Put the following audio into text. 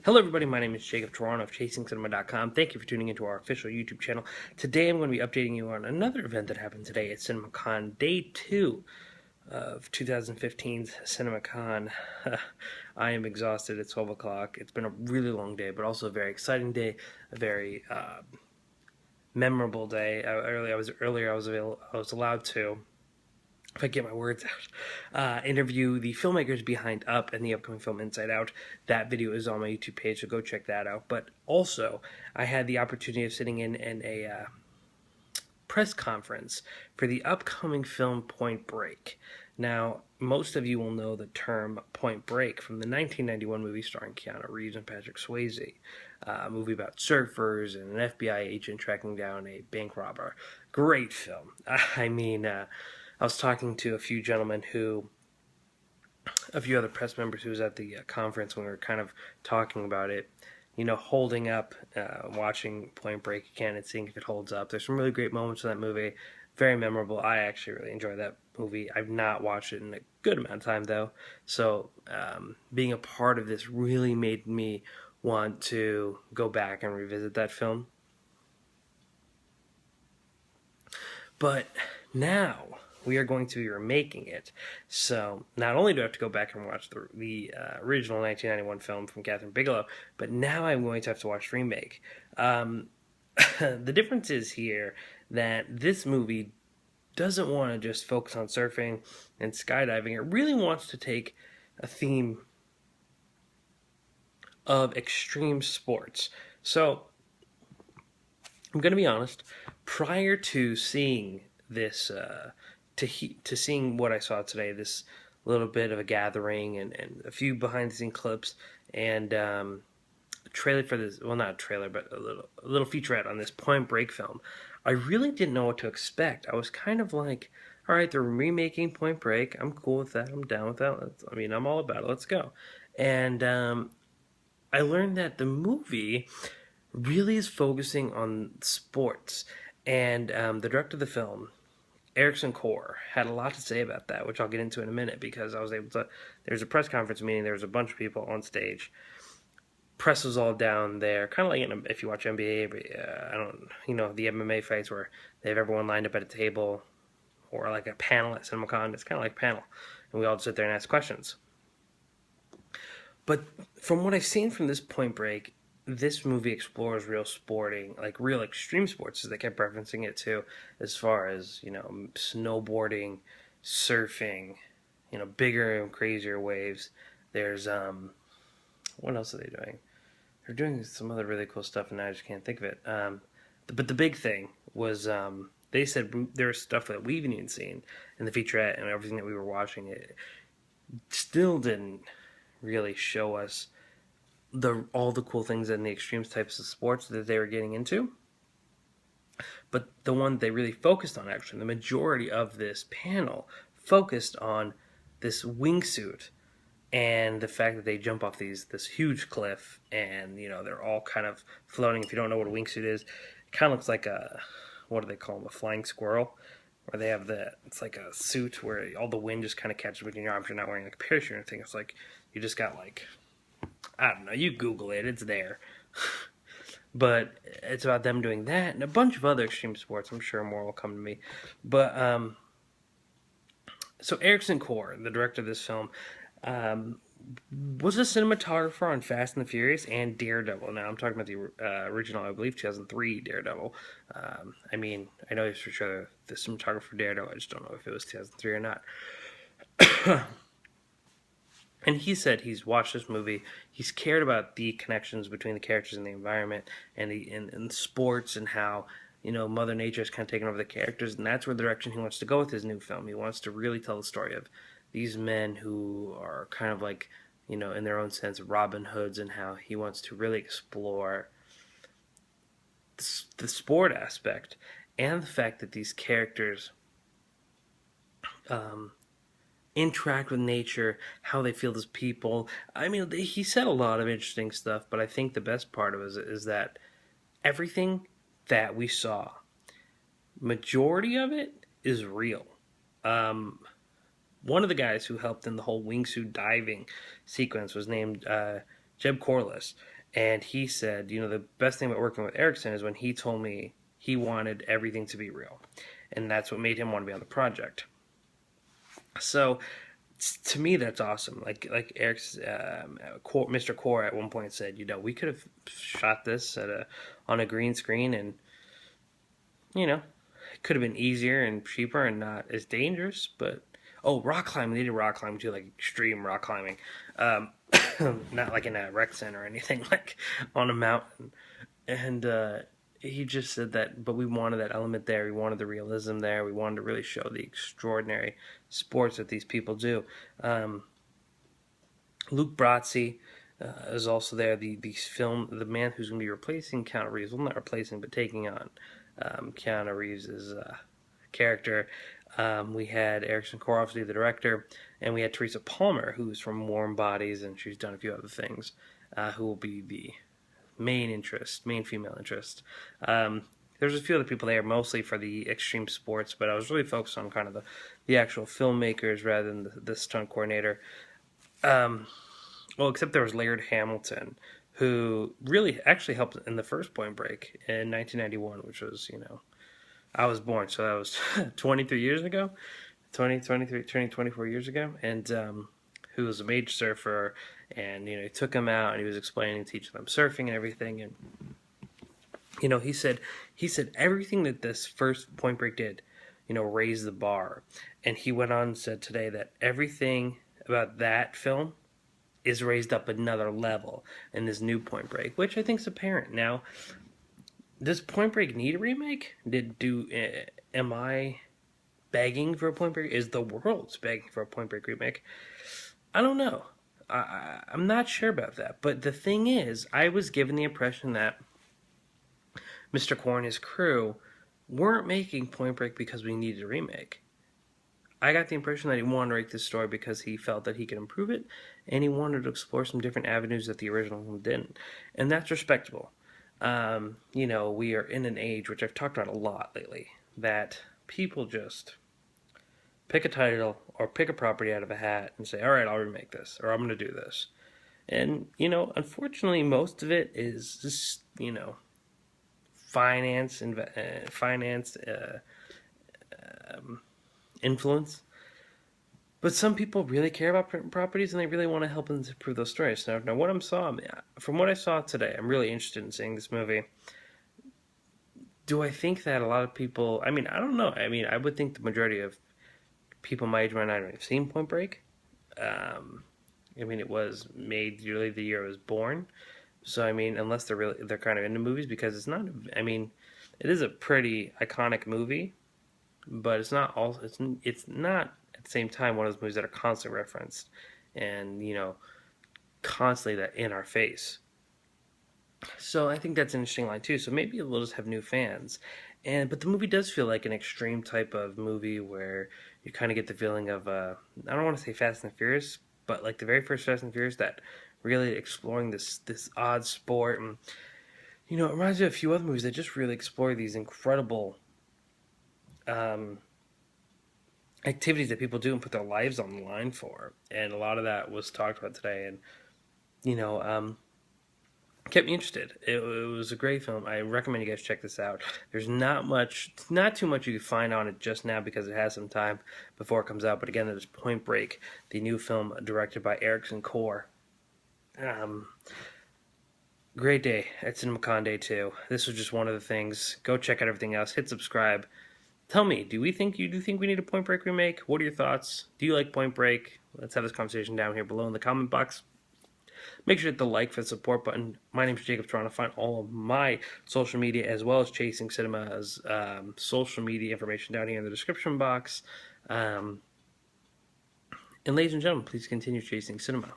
Hello everybody, my name is Jacob Toronto of ChasingCinema.com. Thank you for tuning into our official YouTube channel. Today I'm going to be updating you on another event that happened today at CinemaCon, Day 2 of 2015's CinemaCon. I am exhausted at 12 o'clock. It's been a really long day, but also a very exciting day, a very memorable day. I was allowed to, if I get my words out, interview the filmmakers behind Up and the upcoming film Inside Out. That video is on my YouTube page, so go check that out. But also, I had the opportunity of sitting in a press conference for the upcoming film Point Break. Now, most of you will know the term Point Break from the 1991 movie starring Keanu Reeves and Patrick Swayze, a movie about surfers and an FBI agent tracking down a bank robber. Great film. I was talking to a few other press members who was at the conference when we were kind of talking about it, holding up, watching Point Break again and seeing if it holds up. There's some really great moments in that movie, very memorable. I actually really enjoy that movie. I've not watched it in a good amount of time, though, so being a part of this really made me want to go back and revisit that film. But now we are going to be remaking it. So not only do I have to go back and watch the original 1991 film from Catherine Bigelow, but now I'm going to have to watch Remake. The difference is here that this movie doesn't want to just focus on surfing and skydiving. It really wants to take a theme of extreme sports. So I'm going to be honest, prior to seeing this to seeing what I saw today, this little bit of a gathering and a few behind-the-scenes clips and a trailer for this, well, not a trailer, but a little featurette on this Point Break film, I really didn't know what to expect. I was kind of like, all right, they're remaking Point Break. I'm cool with that. I'm down with that. I'm all about it. Let's go. And I learned that the movie really is focusing on sports. And the director of the film, Erickson Core, had a lot to say about that, which I'll get into in a minute, because I was able to, there's a press conference meeting, there was a bunch of people on stage, press was all down there, kind of like if you watch NBA, the MMA fights where they have everyone lined up at a table, or like a panel at CinemaCon. It's kind of like a panel, and we all sit there and ask questions. But from what I've seen from this Point Break, this movie explores real sporting, like real extreme sports, as they kept referencing it to, as far as, snowboarding, surfing, bigger and crazier waves. There's, what else are they doing? They're doing some other really cool stuff, and I just can't think of it. But the big thing was, they said there's stuff that we haven't even seen in the featurette and everything that we were watching. It still didn't really show us all the cool things in the extreme types of sports that they were getting into. But the one they really focused on, actually, the majority of this panel focused on this wingsuit and the fact that they jump off this huge cliff, and they're all kind of floating. If you don't know what a wingsuit is, it kind of looks like what do they call them, a flying squirrel, where they have it's like a suit where all the wind just kind of catches between your arms. You're not wearing like a parachute or anything. It's like you just got I don't know, you Google it, it's there. But it's about them doing that and a bunch of other extreme sports. I'm sure more will come to me. But, so Erickson Core, the director of this film, was a cinematographer on Fast and the Furious and Daredevil. Now, I'm talking about the original, I believe, 2003 Daredevil. I know he's for sure the cinematographer for Daredevil. I just don't know if it was 2003 or not. And he said he's watched this movie, he's cared about the connections between the characters and the environment and the sports, and how, Mother Nature is kind of taking over the characters, and that's where the direction he wants to go with his new film. He wants to really tell the story of these men who are kind of like, in their own sense, Robin Hoods, and how he wants to really explore the sport aspect and the fact that these characters interact with nature, how they feel as people. He said a lot of interesting stuff, but I think the best part of it is that everything that we saw, majority of it is real. One of the guys who helped in the whole wingsuit diving sequence was named Jeb Corliss, And he said, the best thing about working with Erickson is when he told me he wanted everything to be real, and that's what made him want to be on the project. So to me, that's awesome. Like Eric's Mr. Core at one point said, we could have shot this on a green screen, and it could have been easier and cheaper and not as dangerous. But rock climbing, they did rock climbing too, like extreme rock climbing, um, not like in a rec center or anything, like on a mountain. And he just said that, but we wanted that element there. We wanted the realism there. We wanted to really show the extraordinary sports that these people do. Um, Luke Brasi is also there. The man who's going to be replacing Keanu Reeves, well, not replacing, but taking on Keanu Reeves' character. We had Erickson Core, obviously the director, and we had Teresa Palmer, who's from Warm Bodies, and she's done a few other things, who will be the main female interest. There's a few other people there, mostly for the extreme sports, but I was really focused on kind of the actual filmmakers rather than the stunt coordinator. Um, except there was Laird Hamilton, who really actually helped in the first Point Break in 1991, which was, I was born, so that was 23 years ago, 23, turning 24 years ago, and who was a major surfer, and, he took him out, and he was explaining, teaching them surfing and everything, and, he said everything that this first Point Break did, raised the bar, and he went on and said today that everything about that film is raised up another level in this new Point Break, which I think is apparent now. Does Point Break need a remake? Am I begging for a Point Break? Is the world begging for a Point Break remake? I don't know. I'm not sure about that. But the thing is, I was given the impression that Mr. Core and his crew weren't making Point Break because we needed a remake. I got the impression that he wanted to write this story because he felt that he could improve it, and he wanted to explore some different avenues that the original one didn't. And that's respectable. We are in an age, which I've talked about a lot lately, that people just pick a title or pick a property out of a hat and say, all right, I'll remake this, or I'm going to do this. And, unfortunately, most of it is just, finance, influence. But some people really care about properties, and they really want to help them to improve those stories. Now, from what I saw today, I'm really interested in seeing this movie. Do I think that a lot of people? I don't know. I would think the majority of people my age might not have seen Point Break. It was made really the year I was born. So unless they're kind of into movies, because it's not. It is a pretty iconic movie, but it's not all. It's not at the same time one of those movies that are constantly referenced, and constantly that in our face. So I think that's an interesting line too. So maybe we'll just have new fans, but the movie does feel like an extreme type of movie where you kind of get the feeling of I don't want to say Fast and Furious, but like the very first Fast and Furious, that really exploring this odd sport, and it reminds me of a few other movies that just really explore these incredible activities that people do and put their lives on the line for. And a lot of that was talked about today, and kept me interested. It was a great film. I recommend you guys check this out. There's not too much you can find on it just now because it has some time before it comes out. But again, there's Point Break, the new film directed by Erickson Core. Great day at CinemaCon Day 2. This was just one of the things. Go check out everything else. Hit subscribe. Tell me, do you think we need a Point Break remake? What are your thoughts? Do you like Point Break? Let's have this conversation down here below in the comment box. Make sure to hit the like for the support button. My name is Jacob Toronto. Find all of my social media as well as Chasing Cinema's social media information down here in the description box. And ladies and gentlemen, please continue chasing cinema.